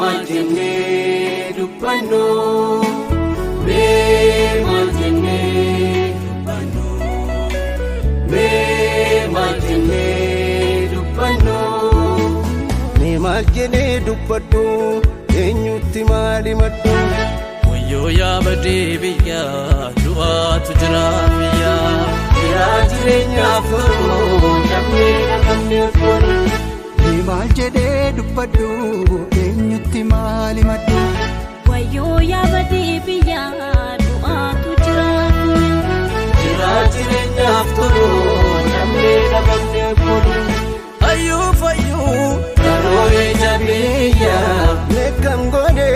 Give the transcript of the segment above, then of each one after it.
Majene dupano, me majene dupano, me majene dupano, me majene dupano, enyuti mali matu. Wayo ya badibiya, dua tujrafiya, irajirenya furu, namne namne furu. Me majene dupano. Malimaddu wayo ya badibiya du'a tujrafiya irajirenya afturu namne namne kulu ayyu karoe jabiya nekam gone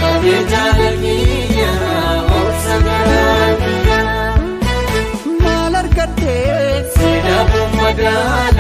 ane jalaniya obsagariya malar katte sedabu madala